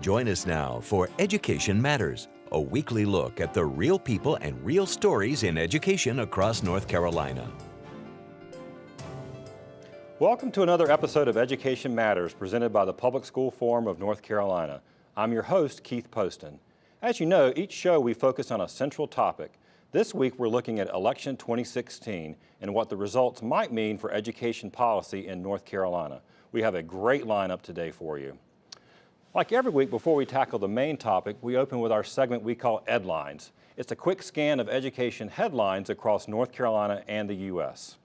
Join us now for Education Matters, a weekly look at the real people and real stories in education across North Carolina. Welcome to another episode of Education Matters presented by the Public School Forum of North Carolina. I'm your host, Keith Poston. As you know, each show we focus on a central topic. This week we're looking at election 2016 and what the results might mean for education policy in North Carolina. We have a great lineup today for you. Like every week, before we tackle the main topic, we open with our segment we call EdLines. It's a quick scan of education headlines across North Carolina and the U.S.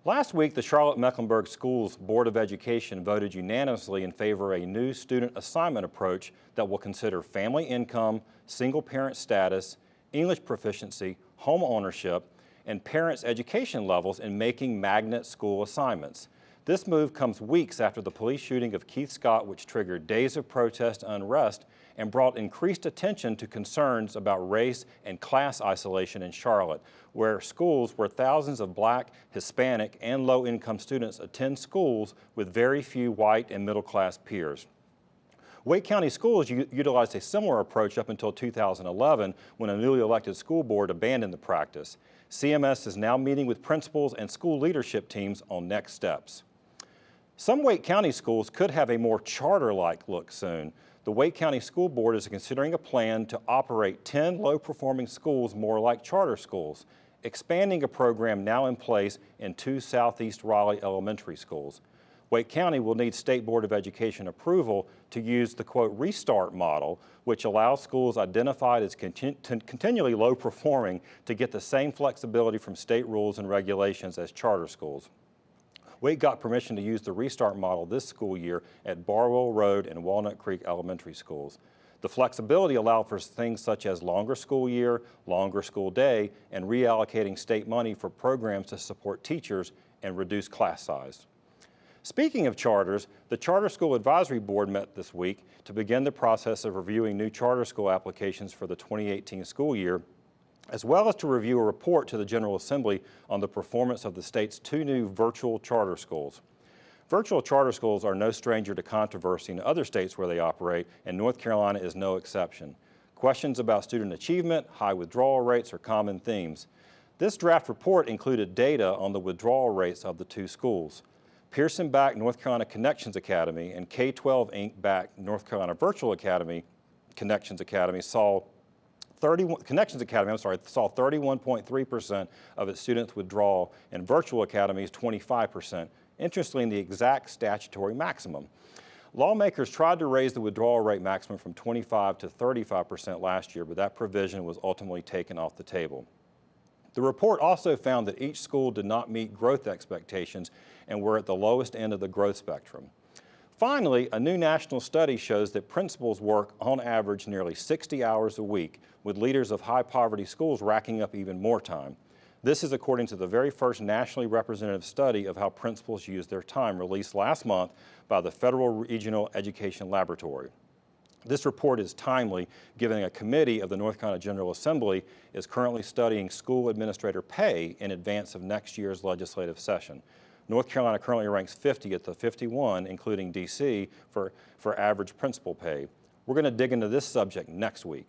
Last week, the Charlotte-Mecklenburg Schools Board of Education voted unanimously in favor of a new student assignment approach that will consider family income, single-parent status, English proficiency, home ownership, and parents' education levels in making magnet school assignments. This move comes weeks after the police shooting of Keith Scott, which triggered days of protest and unrest and brought increased attention to concerns about race and class isolation in Charlotte, where schools where thousands of Black, Hispanic, and low-income students attend schools with very few white and middle-class peers. Wake County Schools utilized a similar approach up until 2011 when a newly elected school board abandoned the practice. CMS is now meeting with principals and school leadership teams on next steps. Some Wake County schools could have a more charter-like look soon. The Wake County School Board is considering a plan to operate 10 low-performing schools more like charter schools, expanding a program now in place in 2 Southeast Raleigh elementary schools. Wake County will need State Board of Education approval to use the, quote, restart model, which allows schools identified as continually low performing to get the same flexibility from state rules and regulations as charter schools. Wake got permission to use the restart model this school year at Barwell Road and Walnut Creek elementary schools. The flexibility allowed for things such as longer school year, longer school day, and reallocating state money for programs to support teachers and reduce class size. Speaking of charters, the Charter School Advisory Board met this week to begin the process of reviewing new charter school applications for the 2018 school year, as well as to review a report to the General Assembly on the performance of the state's 2 new virtual charter schools. Virtual charter schools are no stranger to controversy in other states where they operate, and North Carolina is no exception. Questions about student achievement, high withdrawal rates are common themes. This draft report included data on the withdrawal rates of the 2 schools. Pearson-backed North Carolina Connections Academy and K-12 Inc.-backed North Carolina Virtual Academy Connections Academy saw 31.3% of its students withdraw, and Virtual Academies 25%, interestingly the exact statutory maximum. Lawmakers tried to raise the withdrawal rate maximum from 25 to 35% last year, but that provision was ultimately taken off the table. The report also found that each school did not meet growth expectations and were at the lowest end of the growth spectrum. Finally, a new national study shows that principals work on average nearly 60 hours a week, with leaders of high poverty schools racking up even more time. This is according to the very first nationally representative study of how principals use their time, released last month by the Federal Regional Education Laboratory. This report is timely, given a committee of the North Carolina General Assembly is currently studying school administrator pay in advance of next year's legislative session. North Carolina currently ranks 50th of 51, including D.C., for average principal pay. We're going to dig into this subject next week.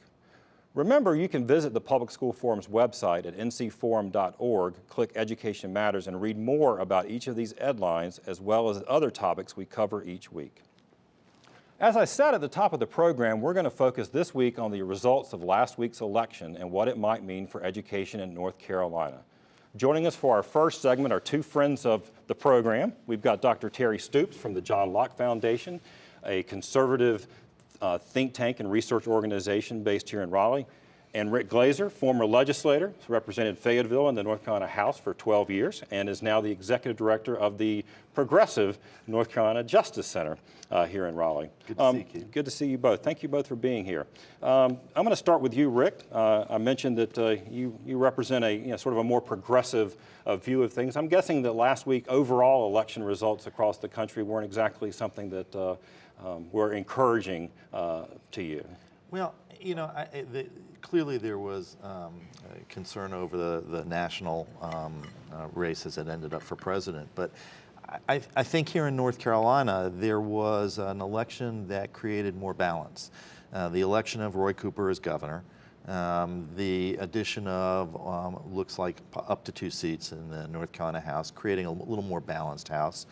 Remember, you can visit the Public School Forum's website at ncforum.org, click Education Matters, and read more about each of these EdLines, as well as other topics we cover each week. As I said at the top of the program, we're going to focus this week on the results of last week's election and what it might mean for education in North Carolina. Joining us for our first segment are 2 friends of the program. We've got Dr. Terry Stoops from the John Locke Foundation, a conservative think tank and research organization based here in Raleigh, and Rick Glazer, former legislator, represented Fayetteville in the North Carolina House for 12 years and is now the executive director of the progressive North Carolina Justice Center here in Raleigh. Good to see you, Keith. Good to see you both. Thank you both for being here. I'm going to start with you, Rick. I mentioned that you represent a sort of a more progressive view of things. I'm guessing that last week overall election results across the country weren't exactly something that were encouraging to you. Well, you know, clearly there was concern over the national race as it ended up for president, but I think here in North Carolina, there was an election that created more balance. The election of Roy Cooper as governor, the addition of looks like up to 2 seats in the North Carolina House, creating a little more balanced House.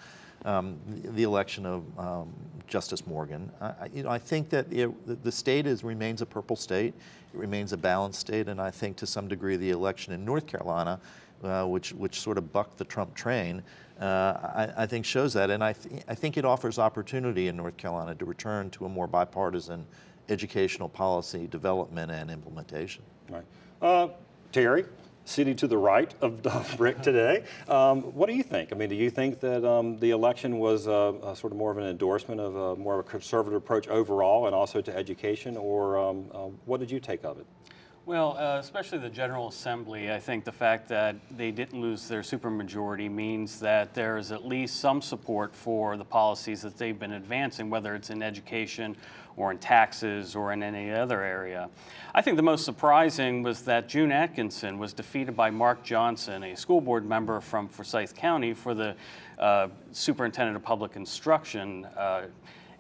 The election of Justice Morgan. I think that the state remains a purple state. It remains a balanced state, and I think to some degree the election in North Carolina, which sort of bucked the Trump train, I think shows that, and I think it offers opportunity in North Carolina to return to a more bipartisan educational policy development and implementation. Right. Terry, sitting to the right of Rick today, what do you think? I mean, do you think that the election was sort of more of an endorsement of more of a conservative approach overall and also to education, or what did you take of it? Well, especially the General Assembly, I think the fact that they didn't lose their supermajority means that there is at least some support for the policies that they've been advancing, whether it's in education or in taxes or in any other area. I think the most surprising was that June Atkinson was defeated by Mark Johnson, a school board member from Forsyth County, for the Superintendent of Public Instruction.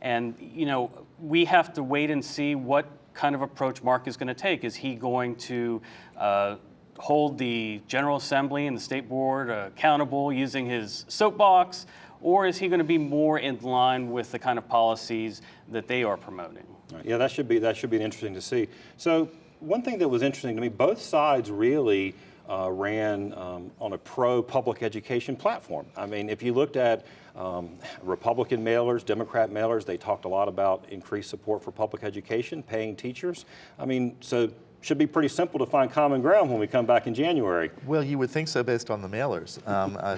And, you know, we have to wait and see what kind of approach Mark is going to take. Is he going to hold the General Assembly and the State Board accountable using his soapbox, or is he going to be more in line with the kind of policies that they are promoting? Right. Yeah, that should be interesting to see. So one thing that was interesting to me, both sides really ran on a pro-public education platform. I mean, if you looked at Republican mailers, Democrat mailers, they talked a lot about increased support for public education, paying teachers. I mean, so should be pretty simple to find common ground when we come back in January. Well, you would think so based on the mailers.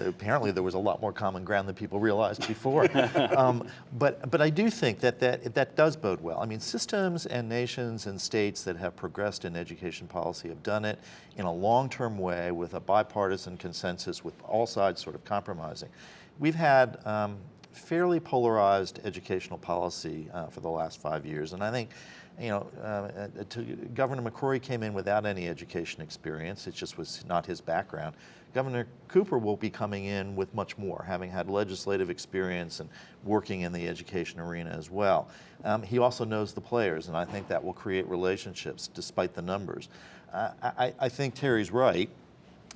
Apparently there was a lot more common ground than people realized before. But I do think that does bode well. I mean, systems and nations and states that have progressed in education policy have done it in a long-term way with a bipartisan consensus with all sides sort of compromising. We've had fairly polarized educational policy for the last 5 years, and I think Governor McCrory came in without any education experience. It just was not his background. Governor Cooper will be coming in with much more, having had legislative experience and working in the education arena as well. He also knows the players, and I think that will create relationships despite the numbers. I think Terry's right.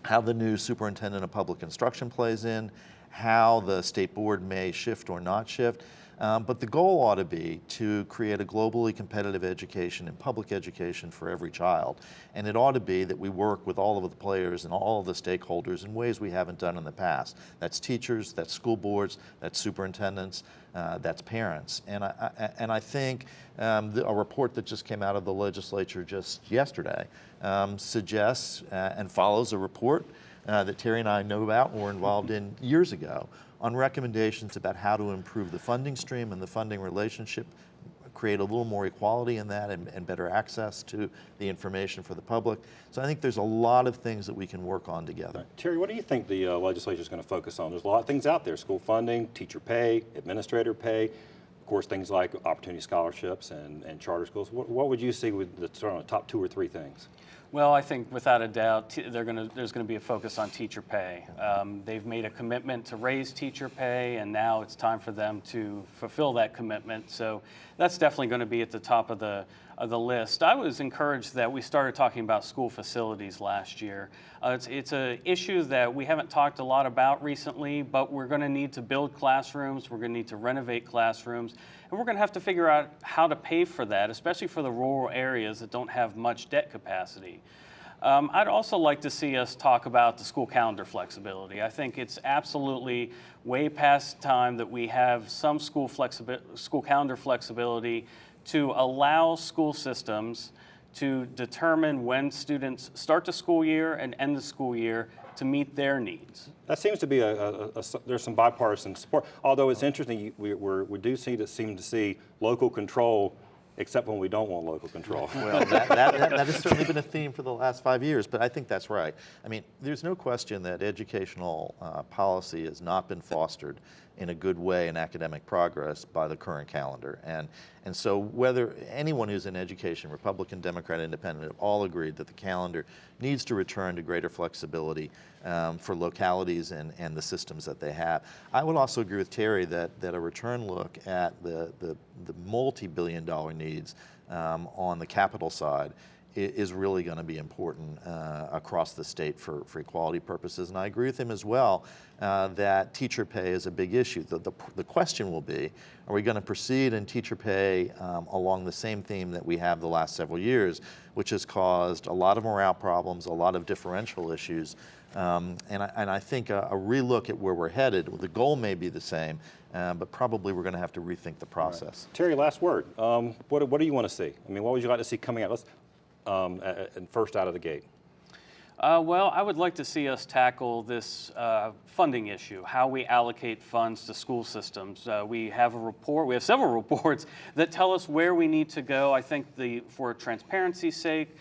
How the new superintendent of public instruction plays in, how the state board may shift or not shift. But the goal ought to be to create a globally competitive education and public education for every child. And it ought to be that we work with all of the players and all of the stakeholders in ways we haven't done in the past. That's teachers, that's school boards, that's superintendents, that's parents. And I think a report that just came out of the legislature just yesterday suggests and follows a report that Terry and I know about and were involved in years ago on recommendations about how to improve the funding stream and the funding relationship, create a little more equality in that and better access to the information for the public. So I think there's a lot of things that we can work on together. Right. Terry, what do you think the legislature is going to focus on? There's a lot of things out there: school funding, teacher pay, administrator pay, of course, things like opportunity scholarships and charter schools. What would you see with the top 2 or 3 things? Well, I think without a doubt, there's going to be a focus on teacher pay. They've made a commitment to raise teacher pay, and now it's time for them to fulfill that commitment. So that's definitely going to be at the top of the list. I was encouraged that we started talking about school facilities last year. It's an issue that we haven't talked a lot about recently, but we're going to need to build classrooms, we're going to need to renovate classrooms, and we're going to have to figure out how to pay for that, especially for the rural areas that don't have much debt capacity. I'd also like to see us talk about the school calendar flexibility. I think it's absolutely way past time that we have some school calendar flexibility to allow school systems to determine when students start the school year and end the school year to meet their needs. That seems to be there's some bipartisan support. Although it's interesting, we do seem to see local control, except when we don't want local control. Well, that has certainly been a theme for the last 5 years, but I think that's right. I mean, there's no question that educational policy has not been fostered in a good way in academic progress by the current calendar. And so whether anyone who's in education, Republican, Democrat, Independent, have all agreed that the calendar needs to return to greater flexibility for localities and the systems that they have. I would also agree with Terry that a return look at the multi-billion-dollar needs on the capital side is really going to be important across the state for equality purposes. And I agree with him as well that teacher pay is a big issue. The question will be, are we going to proceed in teacher pay along the same theme that we have the last several years, which has caused a lot of morale problems, a lot of differential issues, and I think a relook at where we're headed, the goal may be the same, but probably we're going to have to rethink the process. Right. Terry, last word. What do you want to see? I mean, what would you like to see coming out? Let's first out of the gate. Well, I would like to see us tackle this funding issue, how we allocate funds to school systems. We have a report, we have several reports that tell us where we need to go. I think for transparency's sake,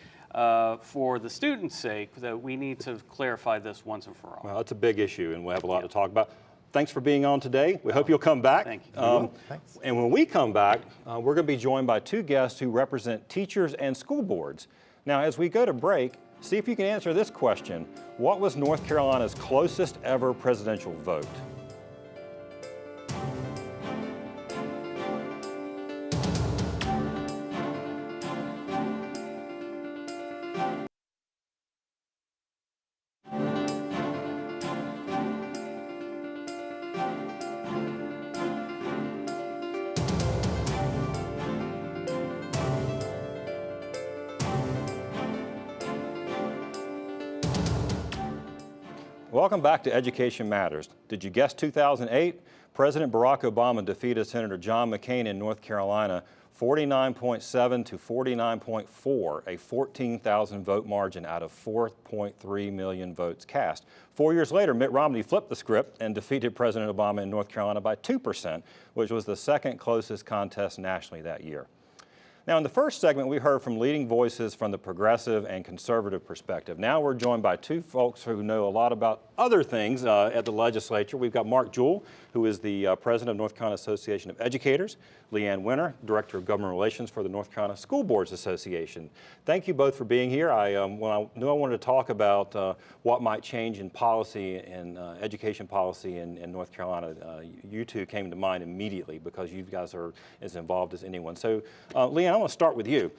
for the students' sake, that we need to clarify this once and for all. Well, it's a big issue, and we'll have a lot to talk about. Thanks for being on today. We hope you'll come back. Thank you. Thanks. And when we come back, we're going to be joined by two guests who represent teachers and school boards. Now, as we go to break, see if you can answer this question. What was North Carolina's closest ever presidential vote? Welcome back to Education Matters. Did you guess 2008? President Barack Obama defeated Senator John McCain in North Carolina 49.7 to 49.4, a 14,000 vote margin out of 4.3 million votes cast. 4 years later, Mitt Romney flipped the script and defeated President Obama in North Carolina by 2%, which was the second closest contest nationally that year. Now, in the first segment, we heard from leading voices from the progressive and conservative perspective. Now we're joined by two folks who know a lot about other things at the legislature. We've got Mark Jewell, who is the president of North Carolina Association of Educators, Leanne Winter, director of government relations for the North Carolina School Boards Association. Thank you both for being here. When I knew I wanted to talk about what might change in policy and education policy in North Carolina, you two came to mind immediately because you guys are as involved as anyone. So, Leanne, I want to start with you.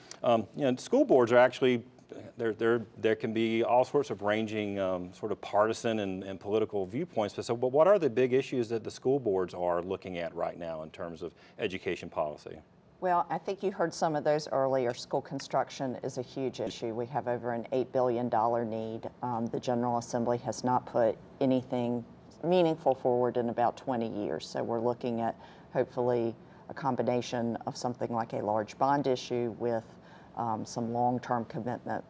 School boards are actually, there can be all sorts of ranging sort of partisan and political viewpoints. But what are the big issues that the school boards are looking at right now in terms of education policy? Well, I think you heard some of those earlier. School construction is a huge issue. We have over an $8 billion need. The General Assembly has not put anything meaningful forward in about 20 years. So we're looking at hopefully a combination of something like a large bond issue with some long-term commitment.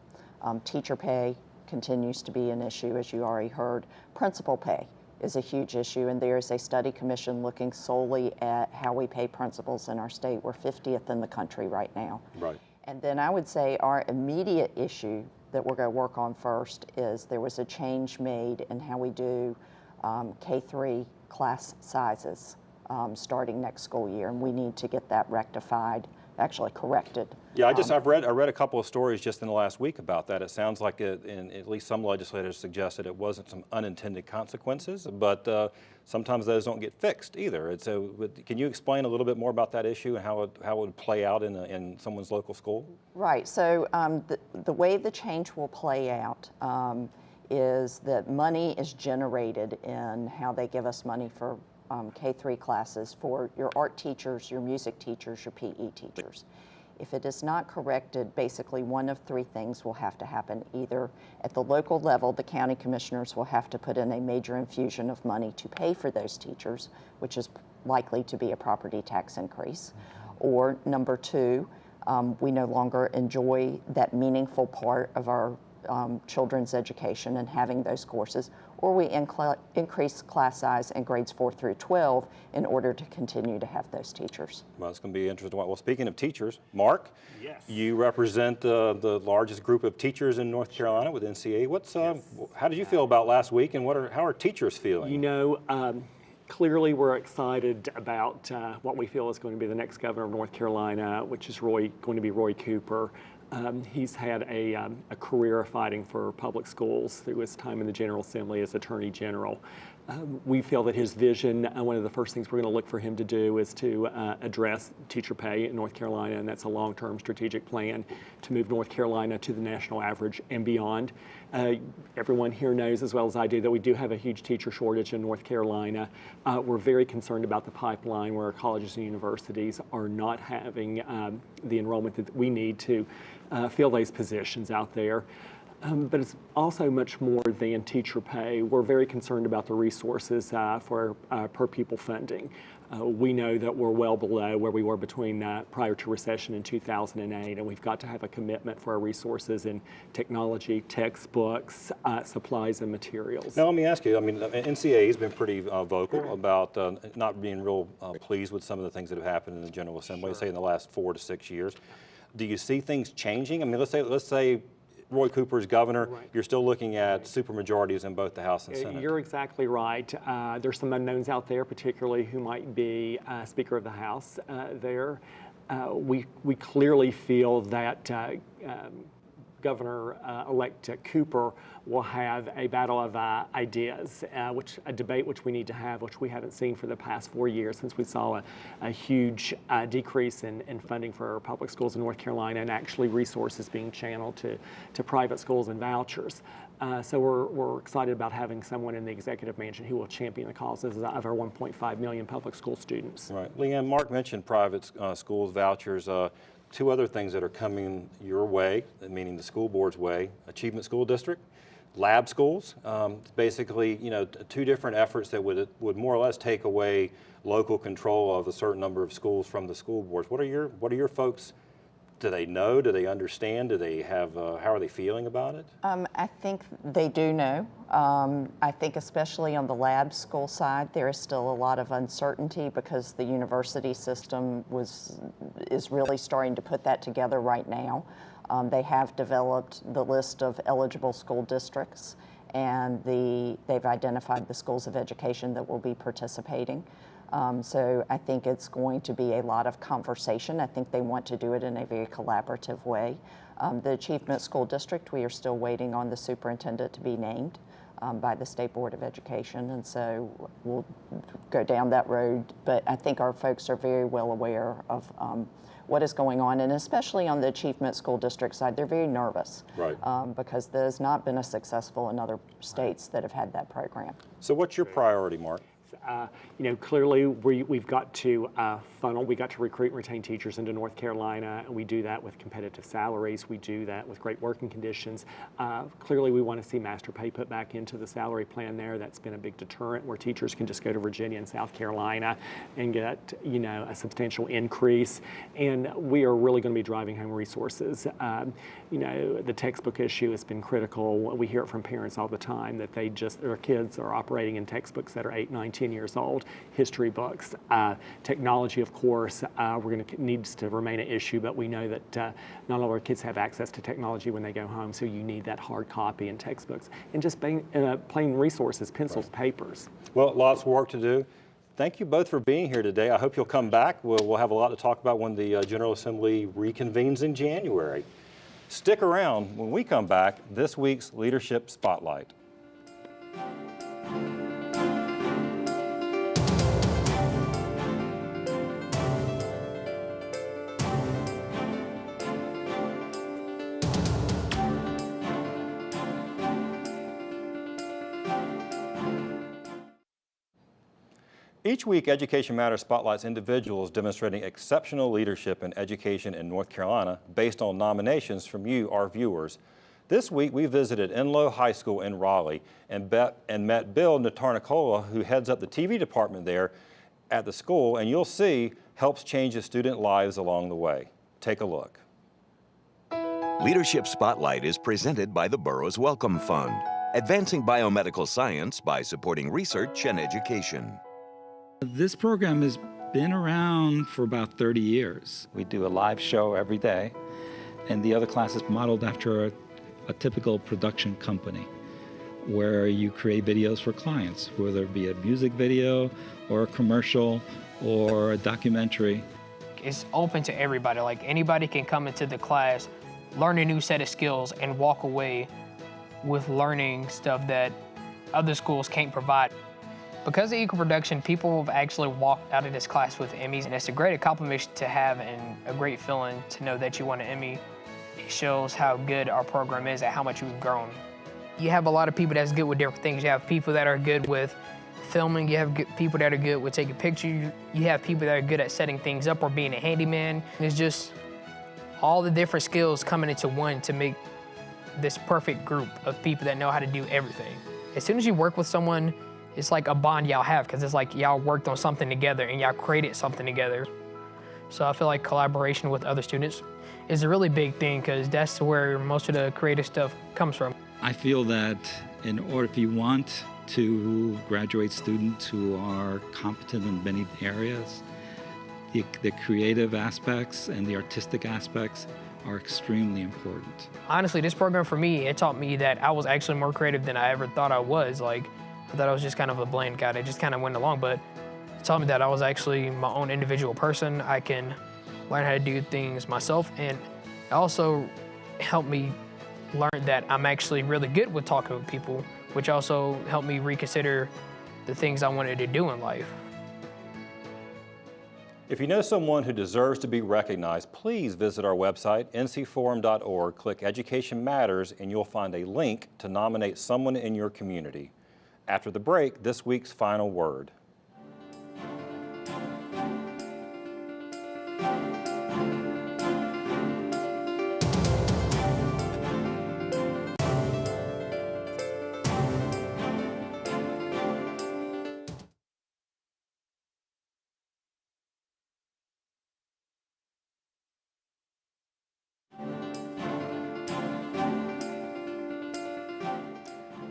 Teacher pay continues to be an issue, as you already heard. Principal pay is a huge issue, and there is a study commission looking solely at how we pay principals in our state. We're 50th in the country right now. Right. And then I would say our immediate issue that we're going to work on first is there was a change made in how we do K-3 class sizes starting next school year, and we need to get that rectified, actually corrected. Yeah, I read a couple of stories just in the last week about that. It sounds like at least some legislators suggested it wasn't some unintended consequences, but sometimes those don't get fixed either. And so, can you explain a little bit more about that issue and how it would play out in someone's local school? Right. So the way the change will play out is that money is generated in how they give us money for K-3 classes for your art teachers, your music teachers, your PE teachers. If it is not corrected, basically one of three things will have to happen. Either at the local level, the county commissioners will have to put in a major infusion of money to pay for those teachers, which is likely to be a property tax increase. Or number two, we no longer enjoy that meaningful part of our children's education and having those courses, or we increase class size in grades 4 through 12 in order to continue to have those teachers. Well, it's going to be interesting. Well, speaking of teachers, Mark, yes, you represent the largest group of teachers in North Carolina with NCA. How did you feel about last week, and how are teachers feeling? You know, Clearly, we're excited about what we feel is going to be the next governor of North Carolina, which is going to be Roy Cooper. He's had a career fighting for public schools through his time in the General Assembly as Attorney General. We feel that his vision, one of the first things we're going to look for him to do is to address teacher pay in North Carolina, and that's a long-term strategic plan to move North Carolina to the national average and beyond. Everyone here knows as well as I do that we do have a huge teacher shortage in North Carolina. We're very concerned about the pipeline where our colleges and universities are not having the enrollment that we need to fill those positions out there. But it's also much more than teacher pay. We're very concerned about the resources for per pupil funding. We know that we're well below where we were between prior to recession in 2008, and we've got to have a commitment for our resources in technology, textbooks, supplies, and materials. Now, let me ask you, I mean, NCAA has been pretty vocal about not being real pleased with some of the things that have happened in the General Assembly, say in the last 4 to 6 years. Do you see things changing? I mean, let's say Roy Cooper's governor, right. You're still looking at supermajorities in both the House and Senate. You're exactly right. There's some unknowns out there, particularly who might be Speaker of the House we clearly feel that Governor-elect Cooper will have a battle of ideas, a debate which we need to have, which we haven't seen for the past 4 years since we saw a huge decrease in funding for public schools in North Carolina, and actually resources being channeled to private schools and vouchers. So we're excited about having someone in the executive mansion who will champion the causes of our 1.5 million public school students. Right. Leanne, Mark mentioned private schools, vouchers. Two other things that are coming your way, meaning the school board's way: Achievement School District, lab schools. Basically, you know, two different efforts that would more or less take away local control of a certain number of schools from the school boards. What are your folks? Do they know? Do they understand? Do they have? How are they feeling about it? I think they do know. I think especially on the lab school side, there is still a lot of uncertainty because the university system is really starting to put that together right now. They have developed the list of eligible school districts, and they've identified the schools of education that will be participating. So I think it's going to be a lot of conversation. I think they want to do it in a very collaborative way. The Achievement School District, we are still waiting on the superintendent to be named by the State Board of Education, and so we'll go down that road. But I think our folks are very well aware of what is going on, and especially on the Achievement School District side, they're very nervous, right? Because there's not been a successful in other states that have had that program. So what's your priority, Mark? You know, clearly we've got to we got to recruit and retain teachers into North Carolina, and we do that with competitive salaries. We do that with great working conditions. Clearly we want to see master pay put back into the salary plan there. That's been a big deterrent where teachers can just go to Virginia and South Carolina and get, you know, a substantial increase. And we are really going to be driving home resources. You know, the textbook issue has been critical. We hear it from parents all the time that their kids are operating in textbooks that are 8, 9, 10 years old, history books. Technology, of course, needs to remain an issue, but we know that not all our kids have access to technology when they go home, so you need that hard copy and textbooks. And just plain resources, pencils, papers. Well, lots of work to do. Thank you both for being here today. I hope you'll come back. We'll have a lot to talk about when the General Assembly reconvenes in January. Stick around. When we come back, this week's Leadership Spotlight. Each week, Education Matters spotlights individuals demonstrating exceptional leadership in education in North Carolina based on nominations from you, our viewers. This week, we visited Enloe High School in Raleigh and met Bill Natarnicola, who heads up the TV department there at the school, and you'll see helps change the student lives along the way. Take a look. Leadership Spotlight is presented by the Borough's Welcome Fund, advancing biomedical science by supporting research and education. This program has been around for about 30 years. We do a live show every day, and the other class is modeled after a typical production company. where you create videos for clients, whether it be a music video or a commercial or a documentary. It's open to everybody. Like, anybody can come into the class, learn a new set of skills, and walk away with learning stuff that other schools can't provide. Because of equal production, people have actually walked out of this class with Emmys, and it's a great accomplishment to have and a great feeling to know that you won an Emmy. It shows how good our program is and how much we've grown. You have a lot of people that's good with different things. You have people that are good with filming, you have people that are good with taking pictures, you have people that are good at setting things up or being a handyman. It's just all the different skills coming into one to make this perfect group of people that know how to do everything. As soon as you work with someone, it's like a bond y'all have, because it's like y'all worked on something together and y'all created something together. So I feel like collaboration with other students is a really big thing, because that's where most of the creative stuff comes from. I feel that in order, if you want to graduate students who are competent in many areas, the creative aspects and the artistic aspects are extremely important. Honestly, this program for me, it taught me that I was actually more creative than I ever thought I was. Like, I thought I was just kind of a bland guy that just kind of went along, but it taught me that I was actually my own individual person. I can learn how to do things myself, and it also helped me learn that I'm actually really good with talking with people, which also helped me reconsider the things I wanted to do in life. If you know someone who deserves to be recognized, please visit our website, ncforum.org, click Education Matters, and you'll find a link to nominate someone in your community. After the break, this week's final word.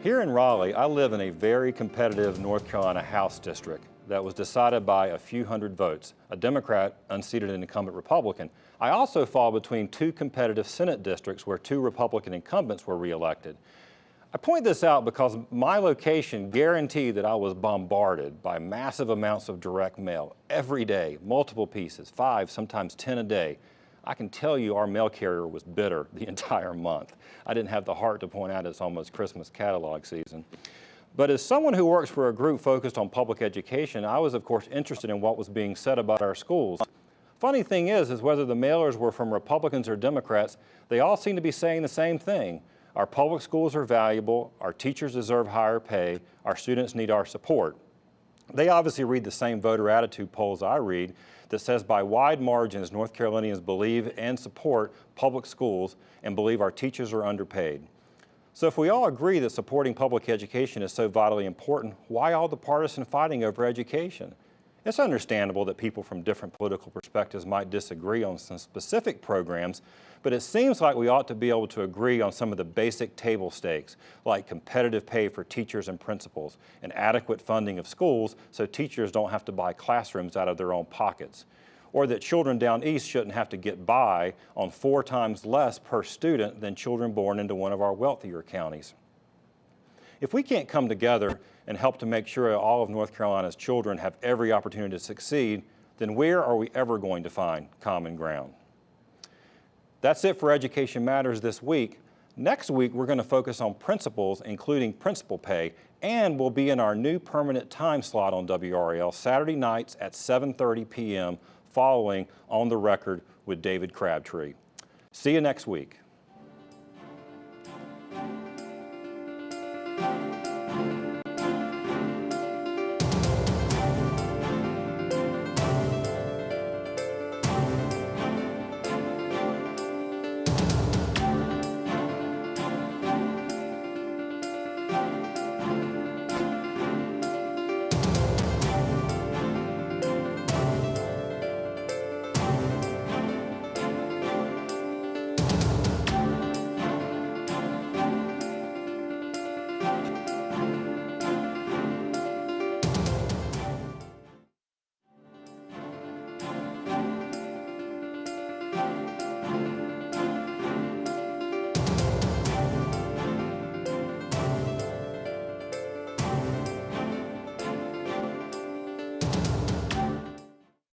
Here in Raleigh, I live in a very competitive North Carolina House district that was decided by a few hundred votes, a Democrat unseated an incumbent Republican. I also fall between two competitive Senate districts where two Republican incumbents were reelected. I point this out because my location guaranteed that I was bombarded by massive amounts of direct mail every day, multiple pieces, 5, sometimes 10 a day. I can tell you our mail carrier was bitter the entire month. I didn't have the heart to point out it's almost Christmas catalog season. But as someone who works for a group focused on public education, I was of course interested in what was being said about our schools. Funny thing is whether the mailers were from Republicans or Democrats, they all seem to be saying the same thing. Our public schools are valuable, our teachers deserve higher pay, our students need our support. They obviously read the same voter attitude polls I read that says by wide margins North Carolinians believe and support public schools and believe our teachers are underpaid. So if we all agree that supporting public education is so vitally important, why all the partisan fighting over education? It's understandable that people from different political perspectives might disagree on some specific programs, but it seems like we ought to be able to agree on some of the basic table stakes, like competitive pay for teachers and principals, and adequate funding of schools so teachers don't have to buy classrooms out of their own pockets, or that children down east shouldn't have to get by on 4 times less per student than children born into one of our wealthier counties. If we can't come together and help to make sure all of North Carolina's children have every opportunity to succeed, then where are we ever going to find common ground? That's it for Education Matters this week. Next week, we're going to focus on principals, including principal pay, and we'll be in our new permanent time slot on WRAL Saturday nights at 7:30 p.m. following On the Record with David Crabtree. See you next week.